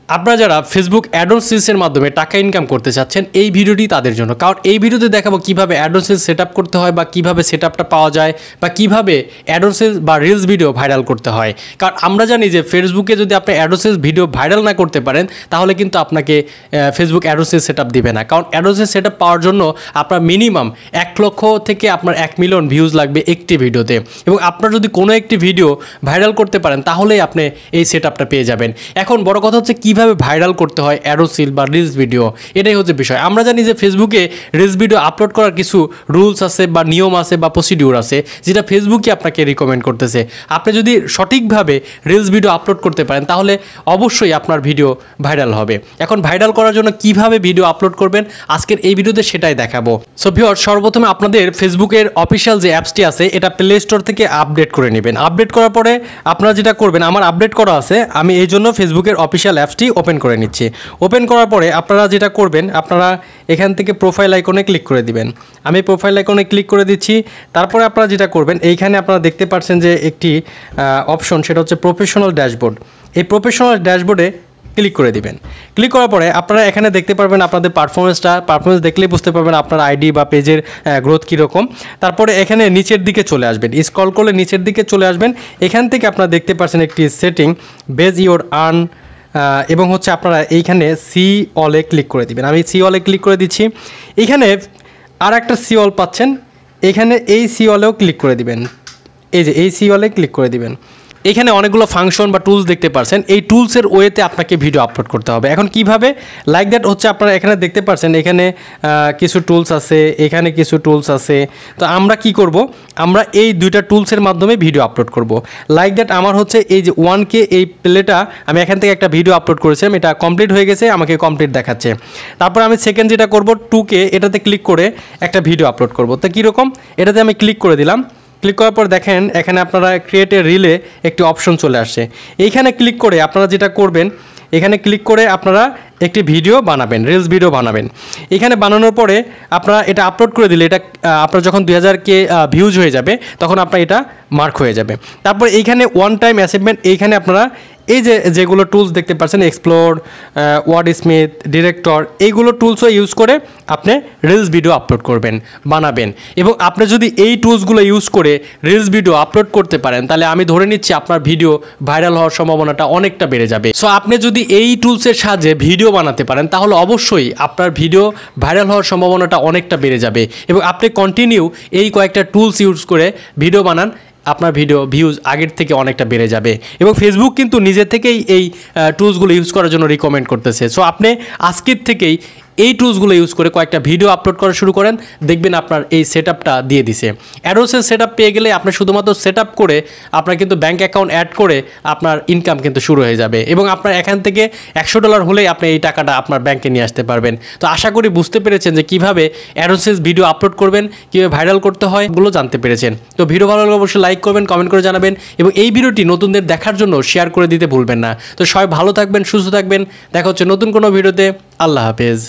আপনারা যারা ফেসবুক অ্যাডসেন্সের মাধ্যমে টাকা ইনকাম করতে চাচ্ছেন এই ভিডিওটি তাদের জন্য, কারণ এই ভিডিওতে দেখাবো কিভাবে অ্যাডসেন্স সেট আপ করতে হয় বা কিভাবে সেট আপটা পাওয়া যায় বা কিভাবে অ্যাডসেন্স বা রিলস ভিডিও ভাইরাল করতে হয়। কারণ আমরা জানি যে ফেসবুকে যদি আপনি অ্যাডসেন্স ভিডিও ভাইরাল না করতে পারেন তাহলে কিন্তু আপনাকে ফেসবুক অ্যাডসেন্স সেট আপ দিবে না। কারণ অ্যাডসেন্স সেট আপ পাওয়ার জন্য আপনার মিনিমাম 1 লক্ষ থেকে আপনার 1 মিলিয়ন ভিউজ লাগবে একটি ভিডিওতে, এবং আপনার যদি কোনো একটি ভিডিও ভাইরাল করতে পারেন তাহলেই আপনি এই সেট আপটা পেয়ে যাবেন। এখন বড় কথা হচ্ছে কিভাবে ভাইরাল করতে হয় অ্যাডসেন্স বা রিলস ভিডিও, এটাই হচ্ছে বিষয়। আমরা জানি যে ফেসবুকে রিলস ভিডিও আপলোড করার কিছু রুলস আছে বা নিয়ম আছে বা প্রসিডিউর আছে, যেটা ফেসবুকই আপনাকে রিকমেন্ড করতেছে। আপনি যদি সঠিকভাবে রিলস ভিডিও আপলোড করতে পারেন তাহলে অবশ্যই আপনার ভিডিও ভাইরাল হবে। এখন ভাইরাল করার জন্য কিভাবে ভিডিও আপলোড করবেন আজকের এই ভিডিওতে সেটাই দেখাবো। সো ভিউয়ার্স, সর্বপ্রথমে আপনাদের ফেসবুকের অফিসিয়াল যে অ্যাপসটি আছে এটা প্লে স্টোর থেকে আপডেট করে নেবেন। আপডেট করার পরে আপনারা যেটা করবেন, আমার আপডেট করা আছে, আমি এই জন্য ফেসবুকের অফিসিয়াল অ্যাপসটি ওপেন করে নিচ্ছি। ওপেন করার পরে আপনারা যেটা করবেন, আপনারা এখান থেকে প্রোফাইল আইকনে ক্লিক করে দিবেন। আমি প্রোফাইল আইকনে ক্লিক করে দিচ্ছি। তারপরে আপনারা যেটা করবেন, এইখানে আপনারা দেখতে পাচ্ছেন যে একটি অপশন, সেটা হচ্ছে প্রফেশনাল ড্যাশবোর্ড। এই প্রফেশনাল ড্যাশবোর্ডে ক্লিক করে দিবেন। ক্লিক করার পরে আপনারা এখানে দেখতে পারবেন আপনাদের পারফরমেন্স দেখলেই বুঝতে পারবেন আপনার আইডি বা পেজের গ্রোথ কীরকম। তারপরে এখানে নিচের দিকে চলে আসবেন, স্ক্রল করলে নিচের দিকে চলে আসবেন। এখান থেকে আপনারা দেখতে পাচ্ছেন একটি সেটিং বেজ ইওর আর্ন, এবং হচ্ছে আপনারা এইখানে সি অলে ক্লিক করে দিবেন। আমি সি অলে ক্লিক করে দিচ্ছি। এইখানে আর একটা সি অল পাচ্ছেন, এখানে এই সি অলেও ক্লিক করে দিবেন। এই যে এই সি অলে ক্লিক করে দিবেন। এখানে অনেকগুলো ফাংশন বা টুলস দেখতে পাচ্ছেন, এই টুলসের ওয়েতে আপনাকে ভিডিও আপলোড করতে হবে। এখন কিভাবে, লাইক দ্যাট হচ্ছে আপনারা এখানে দেখতে পাচ্ছেন, এখানে কিছু টুলস আছে, এখানে কিছু টুলস আছে। তো আমরা কি করব, আমরা এই দুইটা টুলসের মাধ্যমে ভিডিও আপলোড করব। লাইক দ্যাট আমার হচ্ছে এই যে 1K এই প্লেটা আমি এখান থেকে একটা ভিডিও আপলোড করেছিলাম, এটা কমপ্লিট হয়ে গেছে, আমাকে কমপ্লিট দেখাচ্ছে। তারপর আমি সেকেন্ড যেটা করব 2K, এটাতে ক্লিক করে একটা ভিডিও আপলোড করব। তো কীরকম, এটাতে আমি ক্লিক করে দিলাম। ক্লিক করার পর দেখেন এখানে আপনারা ক্রিয়েট এ রিলে একটি অপশন চলে আসছে। এইখানে ক্লিক করে আপনারা যেটা করবেন, এখানে ক্লিক করে আপনারা একটি ভিডিও বানাবেন, রিলস ভিডিও বানাবেন। এখানে বানানোর পরে আপনারা এটা আপলোড করে দিলে এটা আপনার যখন 2000K ভিউজ হয়ে যাবে তখন আপনার এটা মার্ক হয়ে যাবে। তারপর এইখানে ওয়ান টাইম অ্যাচিভমেন্ট, এইখানে আপনারা এই যেগুলো টুলস দেখতে পাচ্ছেন, এক্সপ্লোর, ওয়ার্ড স্মিথ, ডিরেক্টর, এইগুলো টুলসও ইউজ করে আপনি রিলস ভিডিও আপলোড করবেন, বানাবেন। এবং আপনি যদি এই টুলসগুলো ইউজ করে রিলস ভিডিও আপলোড করতে পারেন তাহলে আমি ধরে নিচ্ছি আপনার ভিডিও ভাইরাল হওয়ার সম্ভাবনাটা অনেকটা বেড়ে যাবে। সো আপনি যদি এই টুলসের সাহায্যে ভিডিও বানাতে পারেন তাহলে অবশ্যই আপনার ভিডিও ভাইরাল হওয়ার সম্ভাবনাটা অনেকটা বেড়ে যাবে। এবং আপনি কন্টিনিউ এই কয়েকটা টুলস ইউজ করে ভিডিও বানান, আপনার ভিডিও ভিউজ আগের থেকে অনেকটা বেড়ে যাবে। এবং ফেসবুক কিন্তু নিজে থেকেই এই টুলসগুলো ইউজ করার জন্য রিকমেন্ড করতেছে। সো আপনি আজকের থেকেই এই টুলসগুলো ইউজ করে কয়েকটা ভিডিও আপলোড করা শুরু করেন, দেখবেন আপনার এই সেট আপটা দিয়ে দিছে। অ্যাডসেন্স সেট আপ পেয়ে গেলে আপনি শুধুমাত্র সেট আপ করে আপনার কিন্তু ব্যাঙ্ক অ্যাকাউন্ট অ্যাড করে আপনার ইনকাম কিন্তু শুরু হয়ে যাবে। এবং আপনার এখান থেকে $100 হলেই আপনি এই টাকাটা আপনার ব্যাঙ্কে নিয়ে আসতে পারবেন। তো আশা করি বুঝতে পেরেছেন যে কীভাবে অ্যাডসেন্স ভিডিও আপলোড করবেন, কীভাবে ভাইরাল করতে হয়, এগুলো জানতে পেরেছেন। তো ভিডিও ভালো লাগলে অবশ্যই লাইক করবেন, কমেন্ট করে জানাবেন, এবং এই ভিডিওটি নতুনদের দেখার জন্য শেয়ার করে দিতে ভুলবেন না। তো সবাই ভালো থাকবেন, সুস্থ থাকবেন, দেখা হচ্ছে নতুন কোনো ভিডিওতে। আল্লাহ হাফেজ।